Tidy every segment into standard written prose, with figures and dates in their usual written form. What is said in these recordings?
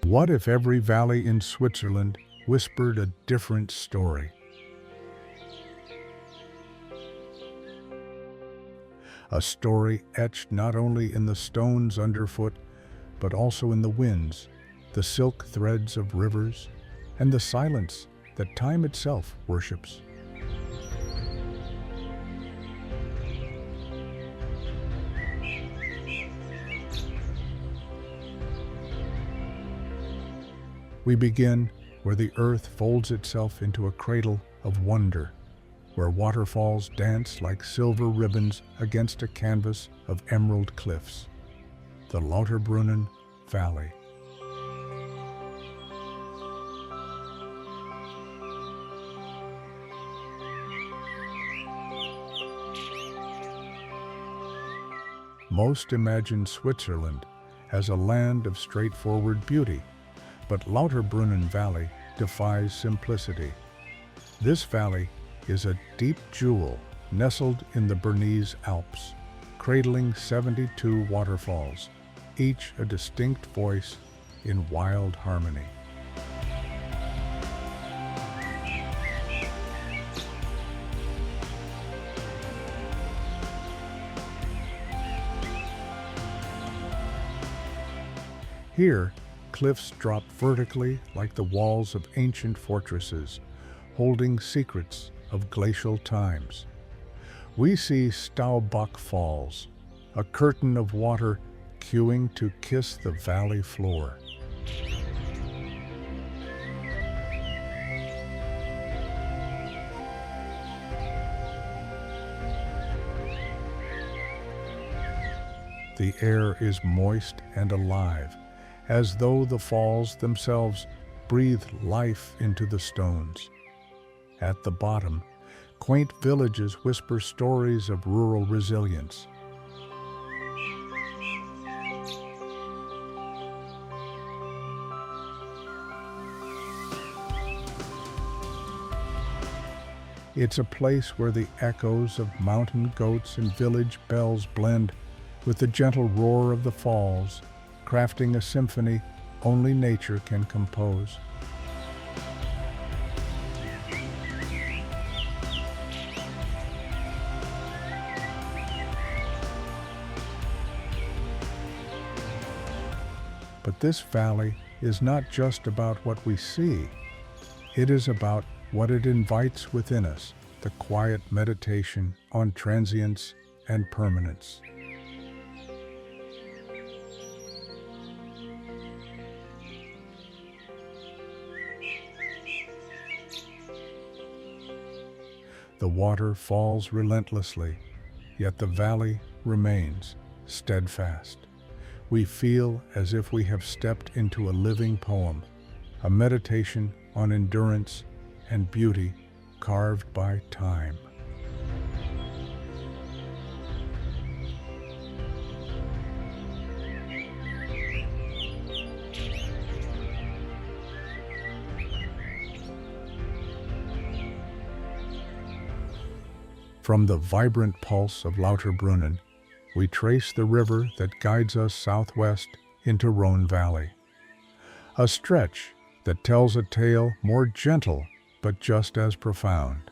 What if every valley in Switzerland whispered a different story? A story etched not only in the stones underfoot, but also in the winds, the silk threads of rivers, and the silence that time itself worships. We begin where the earth folds itself into a cradle of wonder, where waterfalls dance like silver ribbons against a canvas of emerald cliffs, the Lauterbrunnen Valley. Most imagine Switzerland as a land of straightforward beauty, but Lauterbrunnen Valley defies simplicity. This valley is a deep jewel nestled in the Bernese Alps, cradling 72 waterfalls, each a distinct voice in wild harmony. Here, cliffs drop vertically like the walls of ancient fortresses, holding secrets of glacial times. We see Staubach Falls, a curtain of water queuing to kiss the valley floor. The air is moist and alive, as though the falls themselves breathe life into the stones. At the bottom, quaint villages whisper stories of rural resilience. It's a place where the echoes of mountain goats and village bells blend with the gentle roar of the falls, crafting a symphony only nature can compose. But this valley is not just about what we see. It is about what it invites within us, the quiet meditation on transience and permanence. The water falls relentlessly, yet the valley remains steadfast. We feel as if we have stepped into a living poem, a meditation on endurance and beauty carved by time. From the vibrant pulse of Lauterbrunnen, we trace the river that guides us southwest into Rhone Valley, a stretch that tells a tale more gentle but just as profound.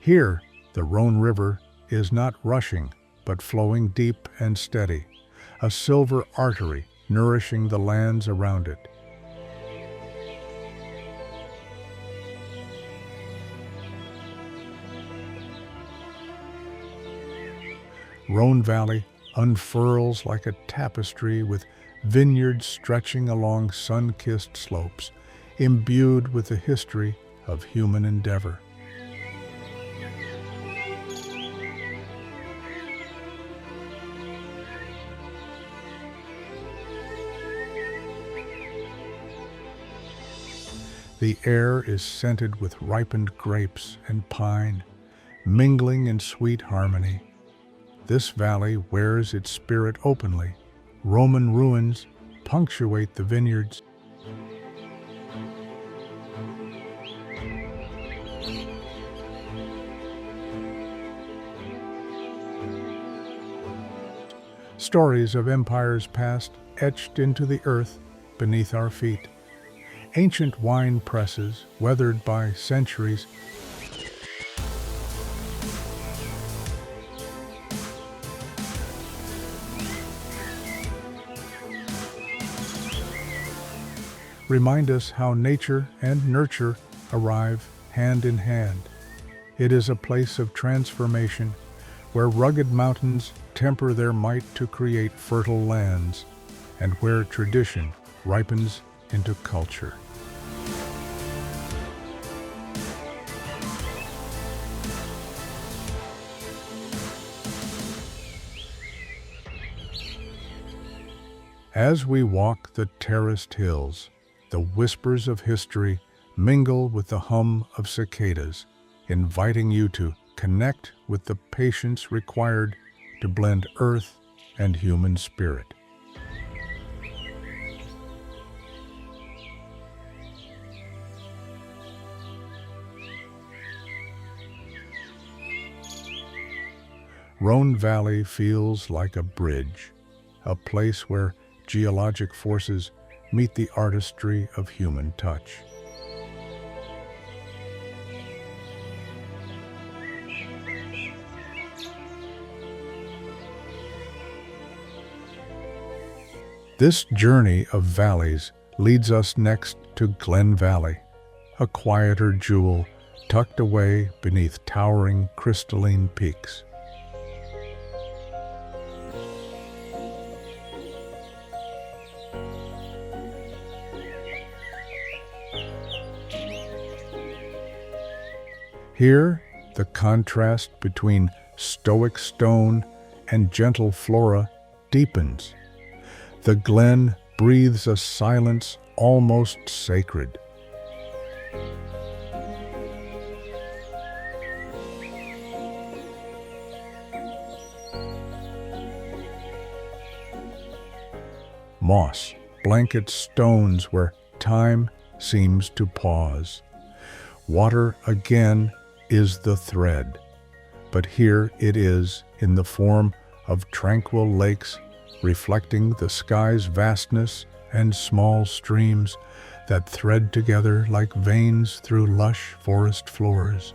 Here, the Rhone River is not rushing but flowing deep and steady, a silver artery nourishing the lands around it. Rhone Valley unfurls like a tapestry with vineyards stretching along sun-kissed slopes, imbued with the history of human endeavor. The air is scented with ripened grapes and pine, mingling in sweet harmony. This valley wears its spirit openly. Roman ruins punctuate the vineyards. stories of empires past etched into the earth beneath our feet. Ancient wine presses, weathered by centuries, remind us how nature and nurture arrive hand in hand. It is a place of transformation where rugged mountains temper their might to create fertile lands, and where tradition ripens into culture. As we walk the terraced hills, the whispers of history mingle with the hum of cicadas, inviting you to connect with the patience required to blend earth and human spirit. Rhone Valley feels like a bridge, a place where geologic forces meet the artistry of human touch. This journey of valleys leads us next to Glen Valley, a quieter jewel tucked away beneath towering crystalline peaks. Here, the contrast between stoic stone and gentle flora deepens. The glen breathes a silence almost sacred. Moss blankets stones where time seems to pause. Water again is the thread, but here it is in the form of tranquil lakes reflecting the sky's vastness and small streams that thread together like veins through lush forest floors.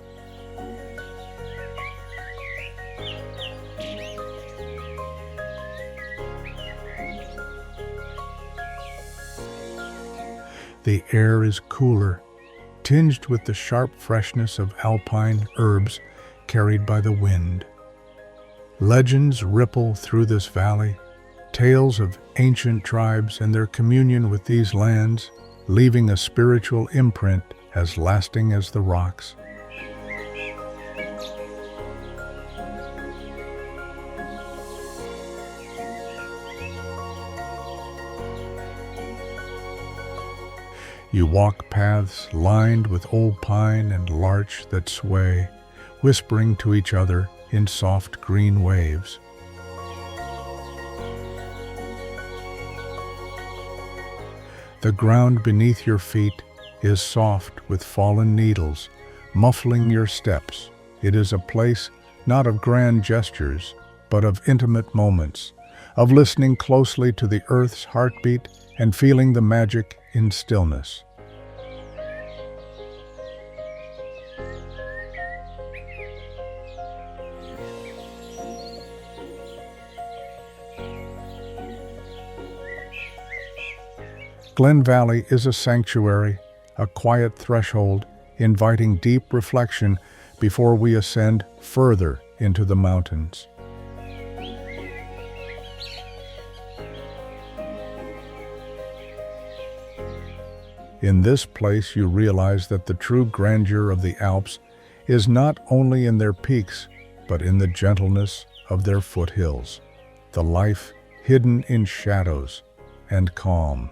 The air is cooler, tinged with the sharp freshness of alpine herbs carried by the wind. Legends ripple through this valley, tales of ancient tribes and their communion with these lands, leaving a spiritual imprint as lasting as the rocks. You walk paths lined with old pine and larch that sway, whispering to each other in soft green waves. The ground beneath your feet is soft with fallen needles, muffling your steps. It is a place not of grand gestures, but of intimate moments, of listening closely to the earth's heartbeat and feeling the magic in stillness. Glen Valley is a sanctuary, a quiet threshold, inviting deep reflection before we ascend further into the mountains. In this place you realize that the true grandeur of the Alps is not only in their peaks, but in the gentleness of their foothills, the life hidden in shadows and calm.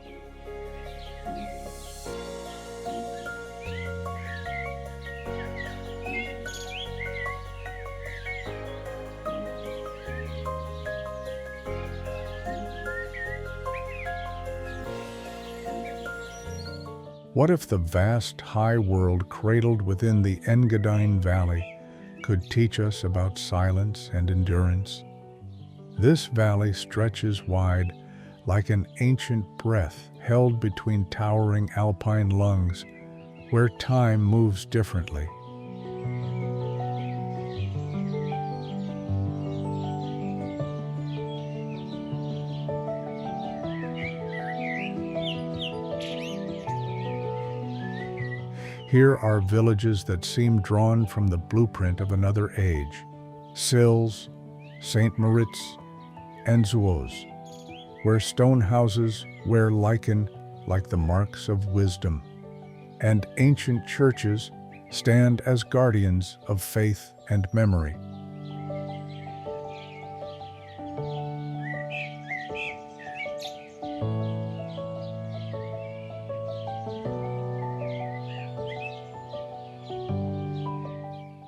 What if the vast, high world cradled within the Engadine Valley could teach us about silence and endurance? This valley stretches wide like an ancient breath held between towering alpine lungs, where time moves differently. Here are villages that seem drawn from the blueprint of another age: Sils, St. Moritz, and Zuoz, where stone houses wear lichen like the marks of wisdom, and ancient churches stand as guardians of faith and memory.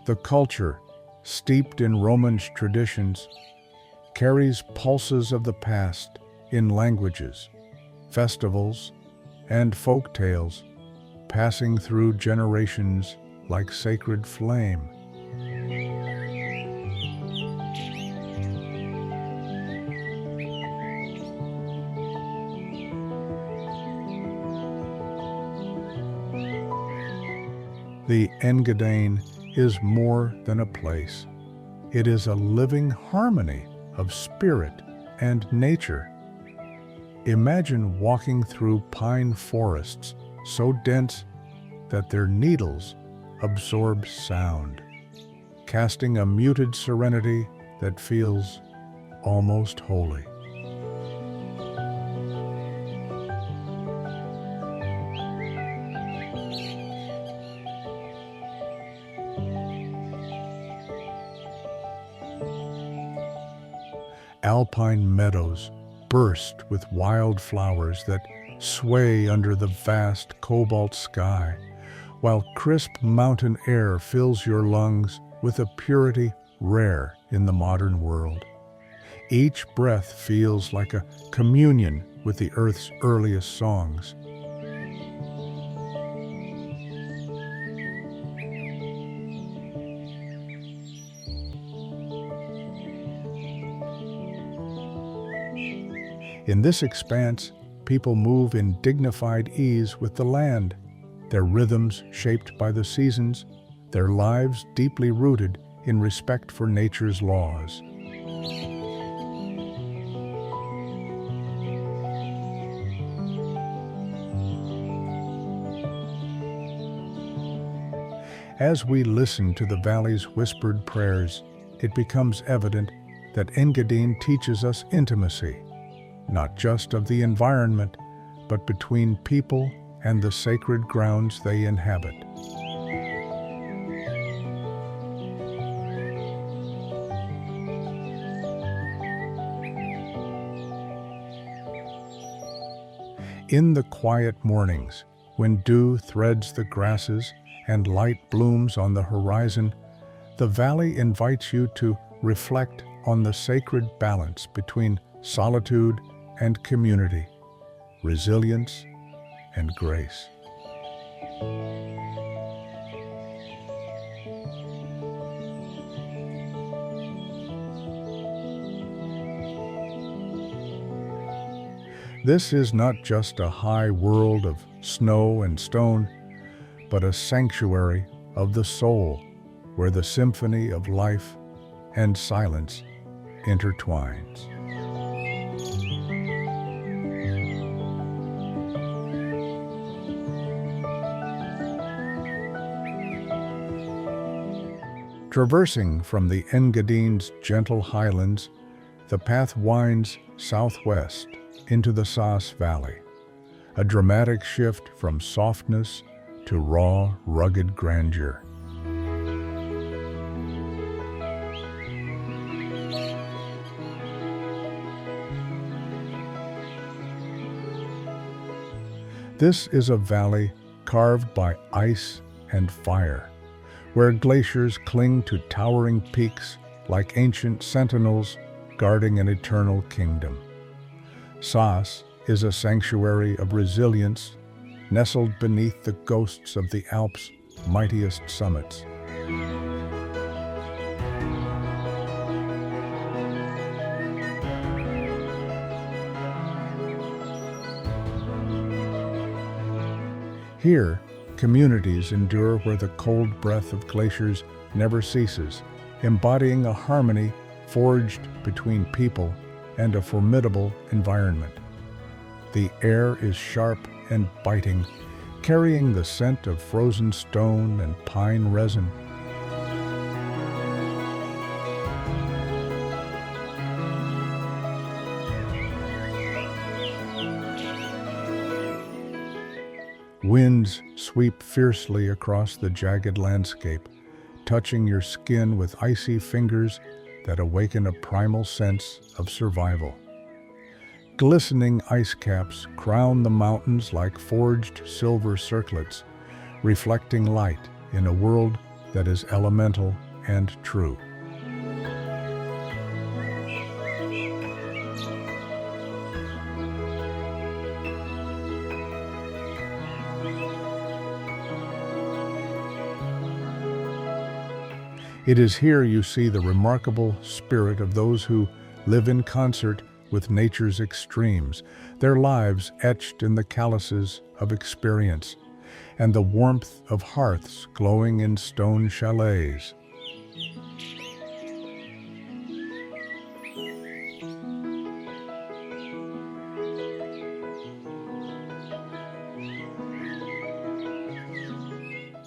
The culture, steeped in Roman traditions, carries pulses of the past in languages, festivals, and folk tales, passing through generations like sacred flame. The Engadine is more than a place. It is a living harmony of spirit and nature. Imagine walking through pine forests so dense that their needles absorb sound, casting a muted serenity that feels almost holy. Alpine meadows burst with wild flowers that sway under the vast cobalt sky, while crisp mountain air fills your lungs with a purity rare in the modern world. Each breath feels like a communion with the earth's earliest songs. In this expanse, people move in dignified ease with the land, their rhythms shaped by the seasons, their lives deeply rooted in respect for nature's laws. As we listen to the valley's whispered prayers, it becomes evident that Engadine teaches us intimacy, not just of the environment, but between people and the sacred grounds they inhabit. In the quiet mornings, when dew threads the grasses and light blooms on the horizon, the valley invites you to reflect on the sacred balance between solitude and community, resilience and grace. This is not just a high world of snow and stone, but a sanctuary of the soul, where the symphony of life and silence intertwines. Traversing from the Engadine's gentle highlands, the path winds southwest into the Saas Valley, a dramatic shift from softness to raw, rugged grandeur. This is a valley carved by ice and fire, where glaciers cling to towering peaks like ancient sentinels guarding an eternal kingdom. Saas is a sanctuary of resilience, nestled beneath the ghosts of the Alps' mightiest summits. Here, communities endure where the cold breath of glaciers never ceases, embodying a harmony forged between people and a formidable environment. The air is sharp and biting, carrying the scent of frozen stone and pine resin. Winds sweep fiercely across the jagged landscape, touching your skin with icy fingers that awaken a primal sense of survival. Glistening ice caps crown the mountains like forged silver circlets, reflecting light in a world that is elemental and true. It is here you see the remarkable spirit of those who live in concert with nature's extremes, their lives etched in the calluses of experience, and the warmth of hearths glowing in stone chalets.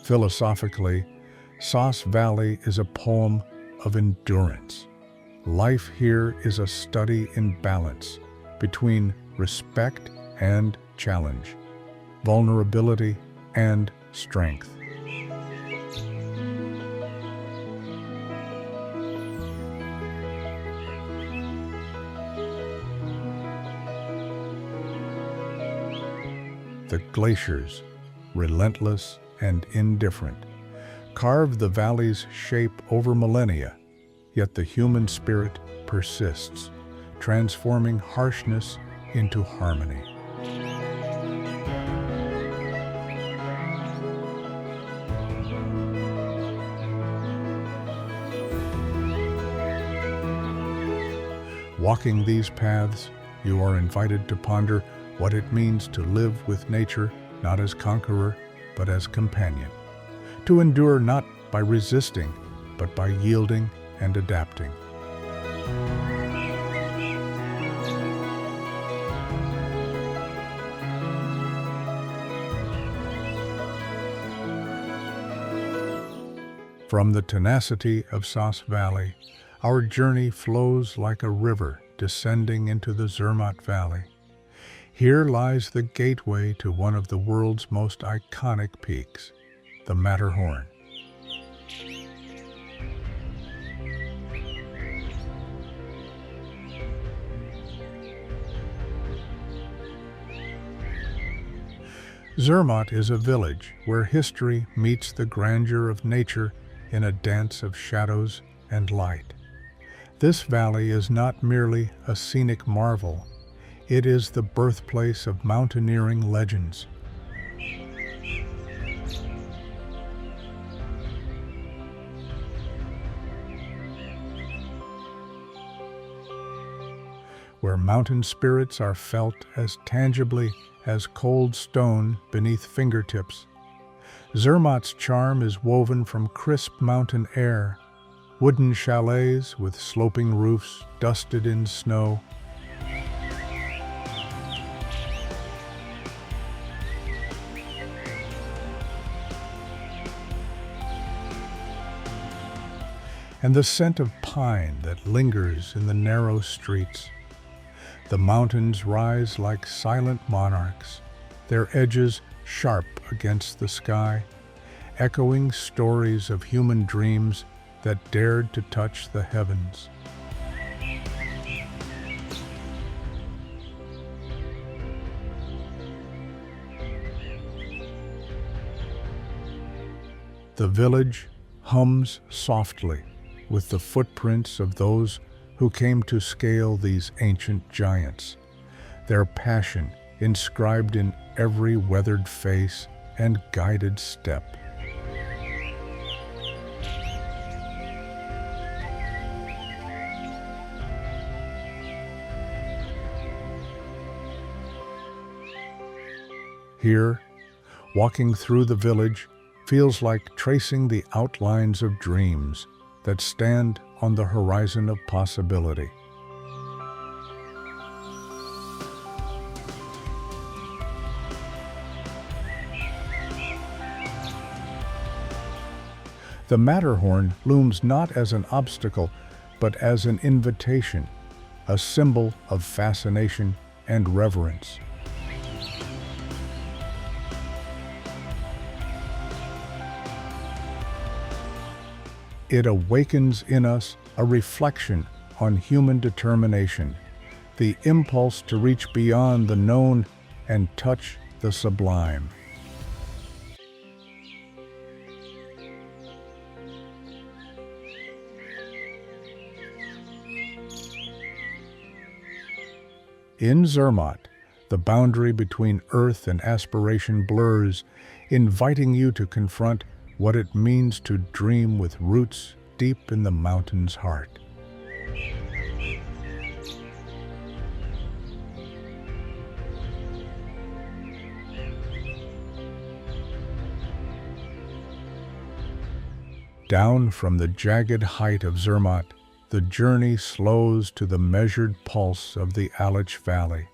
Philosophically, Saas Valley is a poem of endurance. Life here is a study in balance between respect and challenge, vulnerability and strength. The glaciers, relentless and indifferent, carve the valley's shape over millennia, yet the human spirit persists, transforming harshness into harmony. Walking these paths, you are invited to ponder what it means to live with nature not as conqueror, but as companion. To endure not by resisting, but by yielding and adapting. From the tenacity of Saas Valley, our journey flows like a river descending into the Zermatt Valley. Here lies the gateway to one of the world's most iconic peaks, the Matterhorn. Zermatt is a village where history meets the grandeur of nature in a dance of shadows and light. This valley is not merely a scenic marvel, it is the birthplace of mountaineering legends. Where mountain spirits are felt as tangibly as cold stone beneath fingertips. Zermatt's charm is woven from crisp mountain air, wooden chalets with sloping roofs dusted in snow, and the scent of pine that lingers in the narrow streets. The mountains rise like silent monarchs, their edges sharp against the sky, echoing stories of human dreams that dared to touch the heavens. The village hums softly with the footprints of those who came to scale these ancient giants, their passion inscribed in every weathered face and guided step. Here, Walking through the village feels like tracing the outlines of dreams that stand on the horizon of possibility. The Matterhorn looms not as an obstacle, but as an invitation, a symbol of fascination and reverence. It awakens in us a reflection on human determination, the impulse to reach beyond the known and touch the sublime. In Zermatt, the boundary between earth and aspiration blurs, inviting you to confront what it means to dream with roots deep in the mountain's heart. Down from the jagged height of Zermatt, the journey slows to the measured pulse of the Aletsch Valley.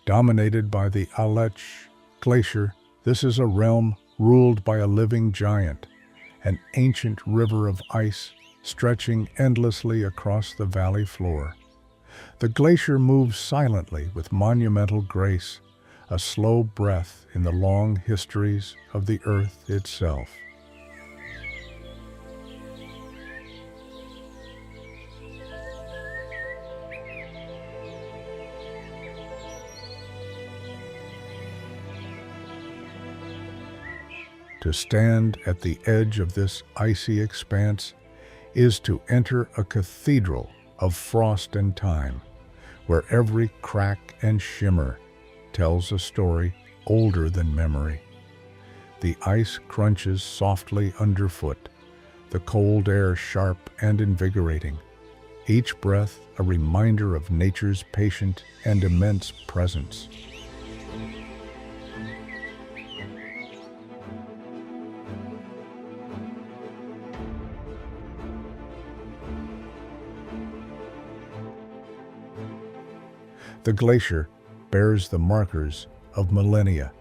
Dominated by the Aletsch Glacier, this is a realm ruled by a living giant, an ancient river of ice stretching endlessly across the valley floor. The glacier moves silently with monumental grace, a slow breath in the long histories of the earth itself. To stand at the edge of this icy expanse is to enter a cathedral of frost and time, where every crack and shimmer tells a story older than memory. The ice crunches softly underfoot, the cold air sharp and invigorating, each breath a reminder of nature's patient and immense presence. The glacier bears the markers of millennia,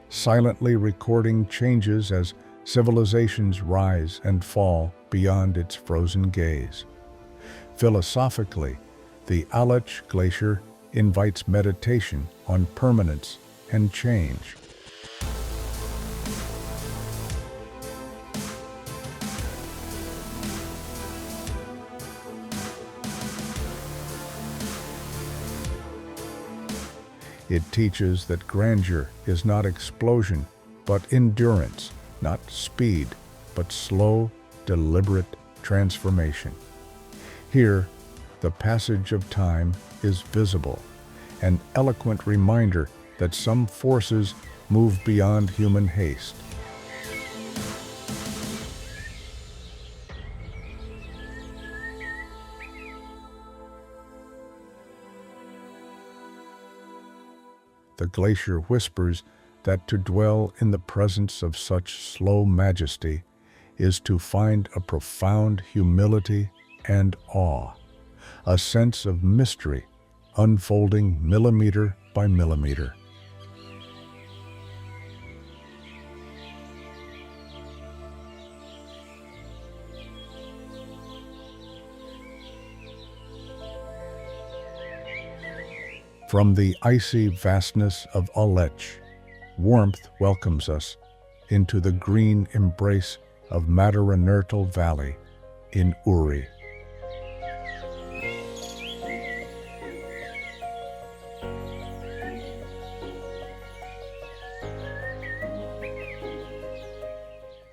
silently recording changes as civilizations rise and fall beyond its frozen gaze. Philosophically, the Aletsch Glacier invites meditation on permanence and change. It teaches that grandeur is not explosion, but endurance, not speed, but slow, deliberate transformation. Here, the passage of time is visible, an eloquent reminder that some forces move beyond human haste. The glacier whispers that to dwell in the presence of such slow majesty is to find a profound humility and awe, a sense of mystery unfolding millimeter by millimeter. From the icy vastness of Aletsch, warmth welcomes us into the green embrace of Matterhorn Valley in Uri.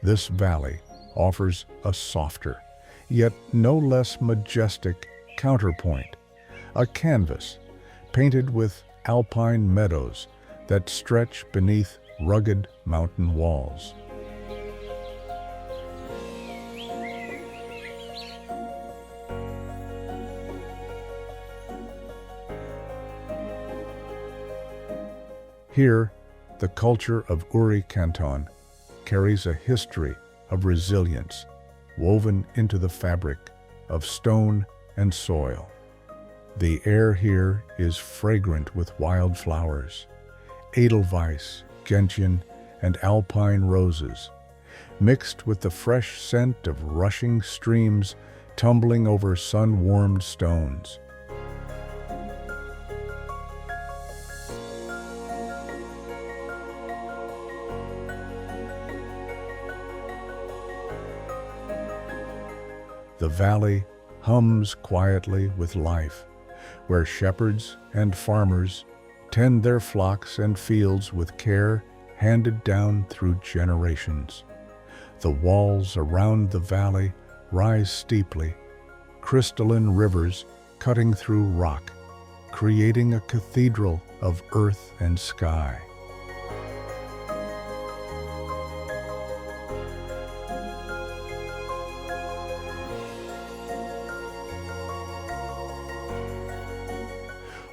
This valley offers a softer, yet no less majestic counterpoint, a canvas painted with alpine meadows that stretch beneath rugged mountain walls. Here, The culture of Uri Canton carries a history of resilience woven into the fabric of stone and soil. The air here is fragrant with wildflowers, edelweiss, gentian, and alpine roses, mixed with the fresh scent of rushing streams tumbling over sun-warmed stones. The valley hums quietly with life, where shepherds and farmers tend their flocks and fields with care handed down through generations. The walls around the valley rise steeply, crystalline rivers cutting through rock, creating a cathedral of earth and sky.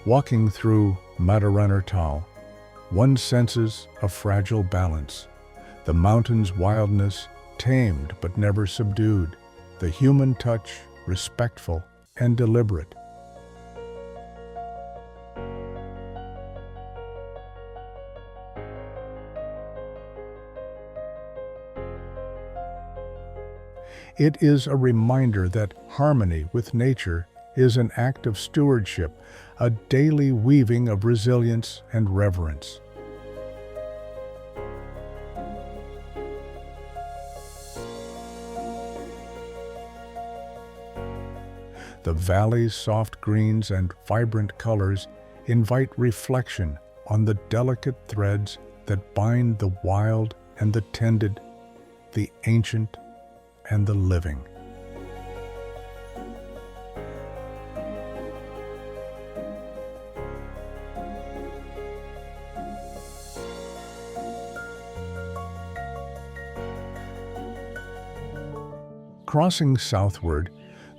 Walking through Tal, one senses a fragile balance, the mountain's wildness tamed but never subdued, the human touch respectful and deliberate. It is a reminder that harmony with nature is an act of stewardship, a daily weaving of resilience and reverence. The valley's soft greens and vibrant colors invite reflection on the delicate threads that bind the wild and the tended, the ancient and the living. Crossing southward,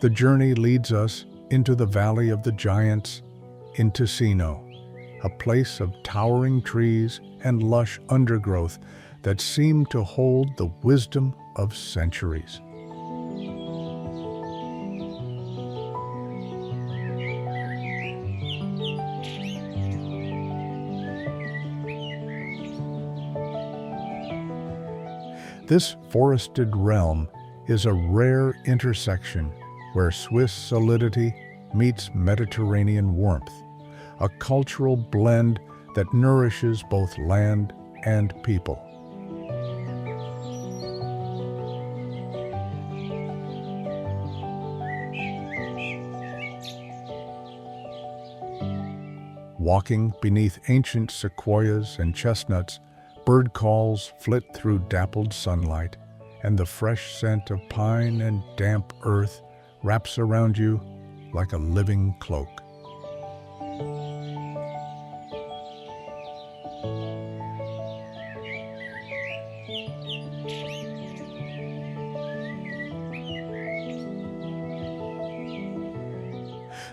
the journey leads us into the Valley of the Giants in Ticino, a place of towering trees and lush undergrowth that seem to hold the wisdom of centuries. This forested realm is a rare intersection where Swiss solidity meets Mediterranean warmth, a cultural blend that nourishes both land and people. Walking beneath ancient sequoias and chestnuts, bird calls flit through dappled sunlight, and the fresh scent of pine and damp earth wraps around you like a living cloak.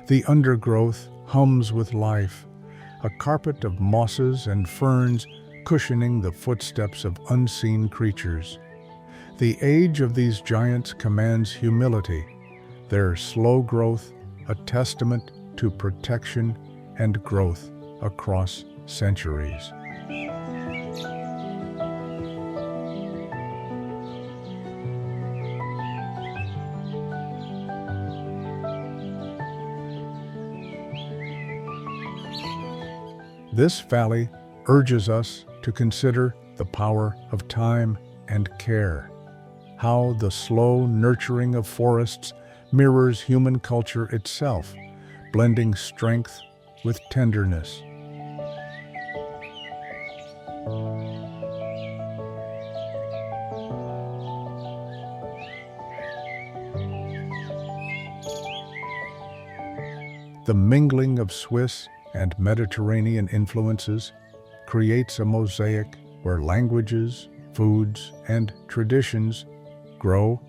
The undergrowth hums with life, a carpet of mosses and ferns cushioning the footsteps of unseen creatures. The age of these giants commands humility, their slow growth a testament to protection and growth across centuries. This valley urges us to consider the power of time and care, how the slow nurturing of forests mirrors human culture itself, blending strength with tenderness. The mingling of Swiss and Mediterranean influences creates a mosaic where languages, foods, and traditions grow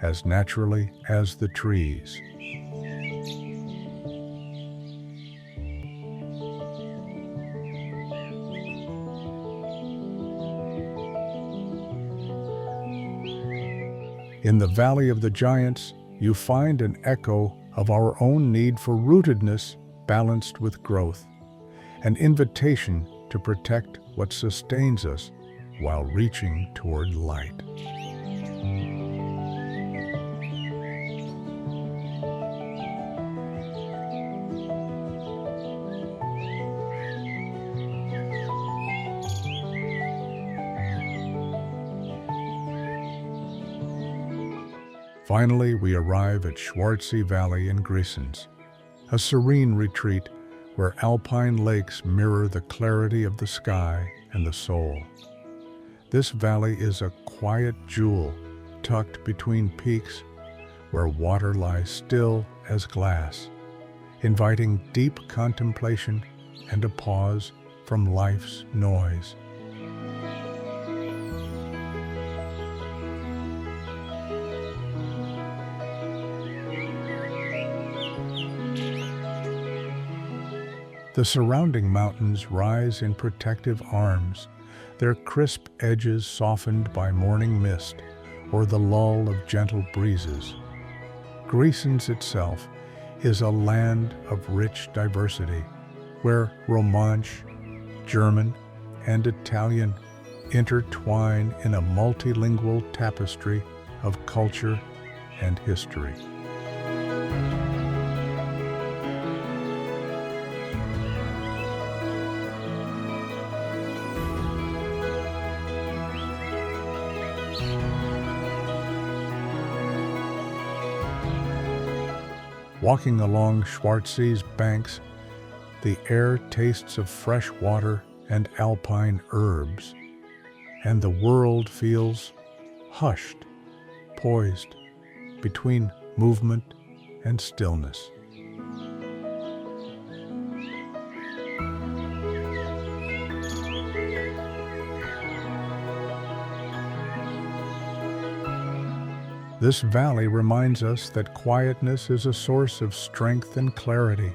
as naturally as the trees. In the Valley of the Giants, you find an echo of our own need for rootedness balanced with growth, an invitation to protect what sustains us while reaching toward light. Finally, we arrive at Schwarzsee Valley in Grisons, a serene retreat where alpine lakes mirror the clarity of the sky and the soul. This valley is a quiet jewel tucked between peaks where water lies still as glass, inviting deep contemplation and a pause from life's noise. The surrounding mountains rise in protective arms, their crisp edges softened by morning mist or the lull of gentle breezes. Grisons itself is a land of rich diversity, where Romansh, German, and Italian intertwine in a multilingual tapestry of culture and history. Walking along Schwarzsee's banks, the air tastes of fresh water and alpine herbs, and the world feels hushed, poised between movement and stillness. This valley reminds us that quietness is a source of strength and clarity.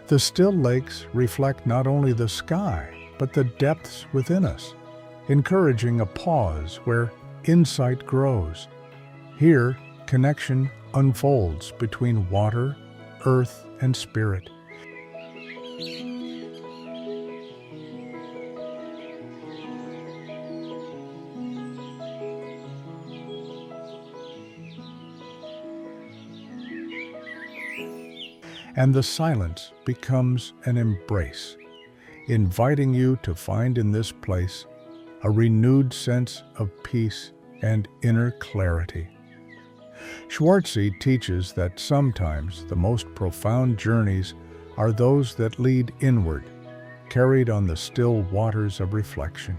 The still lakes reflect not only the sky, but the depths within us, encouraging a pause where insight grows. Here, connection unfolds between water, earth, and spirit. And the silence becomes an embrace, inviting you to find in this place a renewed sense of peace and inner clarity. Schwarzsee teaches that sometimes the most profound journeys are those that lead inward, carried on the still waters of reflection.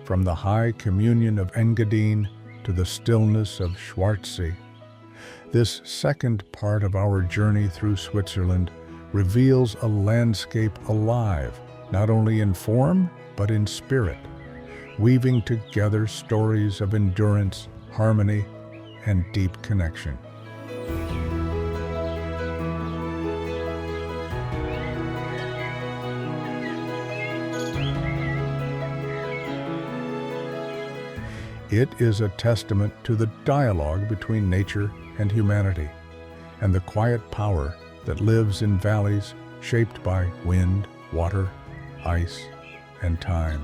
From the high communion of Engadine to the stillness of Schwarzsee, this second part of our journey through Switzerland reveals a landscape alive, not only in form, but in spirit, weaving together stories of endurance, harmony, and deep connection. It is a testament to the dialogue between nature and humanity, and the quiet power that lives in valleys shaped by wind, water, ice, and time.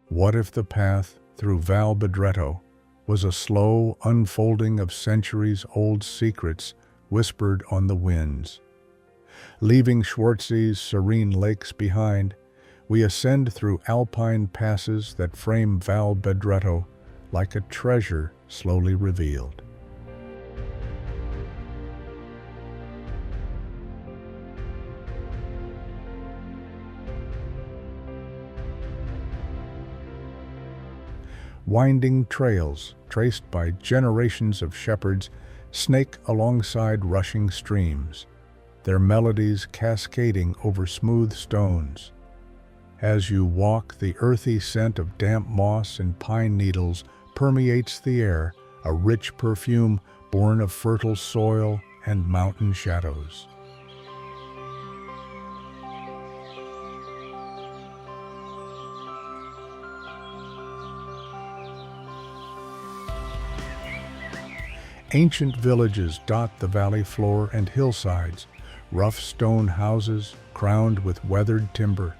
What if the path through Val Bedretto was a slow unfolding of centuries-old secrets whispered on the winds? Leaving Schwarzsee's serene lakes behind, we ascend through alpine passes that frame Val Bedretto like a treasure slowly revealed. Winding trails, traced by generations of shepherds, snake alongside rushing streams, their melodies cascading over smooth stones. As you walk, the earthy scent of damp moss and pine needles permeates the air, a rich perfume born of fertile soil and mountain shadows. Ancient villages dot the valley floor and hillsides, rough stone houses crowned with weathered timber,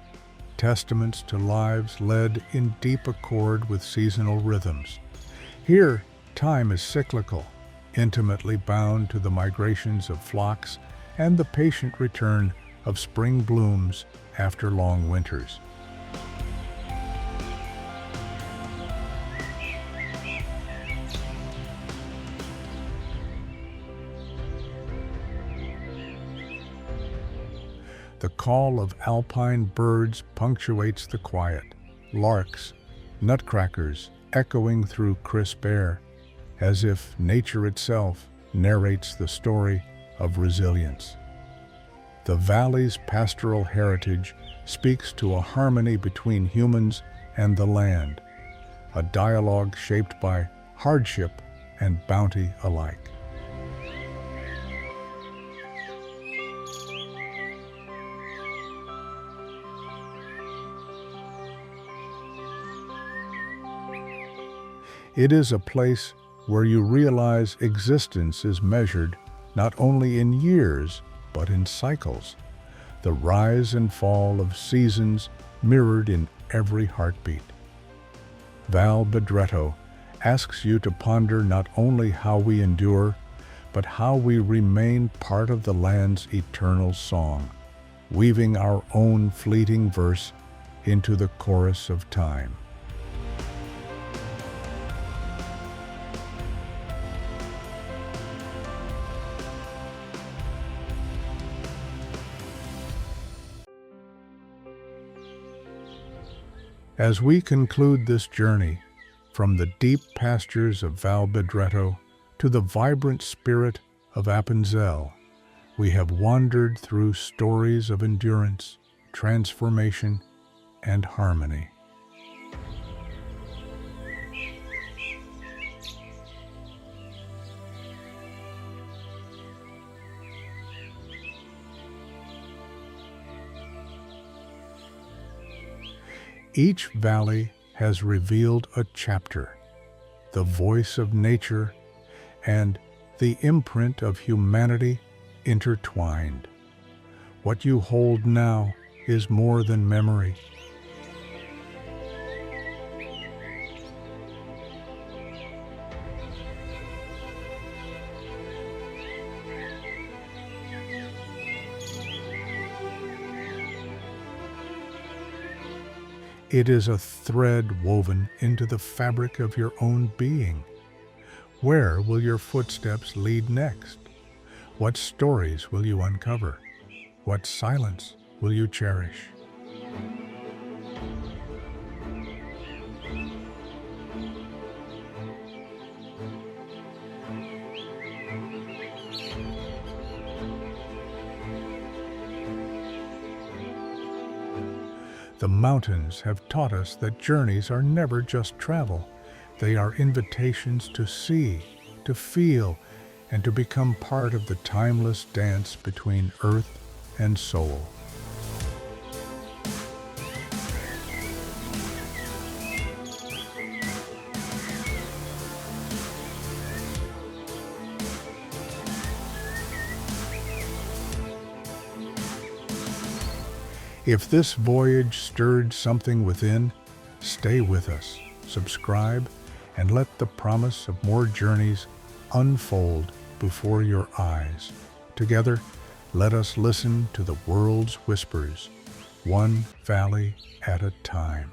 testaments to lives led in deep accord with seasonal rhythms. Here, time is cyclical, intimately bound to the migrations of flocks and the patient return of spring blooms after long winters. The call of alpine birds punctuates the quiet, larks, nutcrackers echoing through crisp air, as if nature itself narrates the story of resilience. The valley's pastoral heritage speaks to a harmony between humans and the land, a dialogue shaped by hardship and bounty alike. It is a place where you realize existence is measured not only in years, but in cycles, the rise and fall of seasons mirrored in every heartbeat. Val Bedretto asks you to ponder not only how we endure, but how we remain part of the land's eternal song, weaving our own fleeting verse into the chorus of time. As we conclude this journey, from the deep pastures of Val Bedretto to the vibrant spirit of Appenzell, we have wandered through stories of endurance, transformation, and harmony. Each valley has revealed a chapter, the voice of nature and the imprint of humanity intertwined. What you hold now is more than memory. It is a thread woven into the fabric of your own being. Where will your footsteps lead next? What stories will you uncover? What silence will you cherish? The mountains have taught us that journeys are never just travel. They are invitations to see, to feel, and to become part of the timeless dance between earth and soul. If this voyage stirred something within, stay with us, subscribe, and let the promise of more journeys unfold before your eyes. Together, let us listen to the world's whispers, one valley at a time.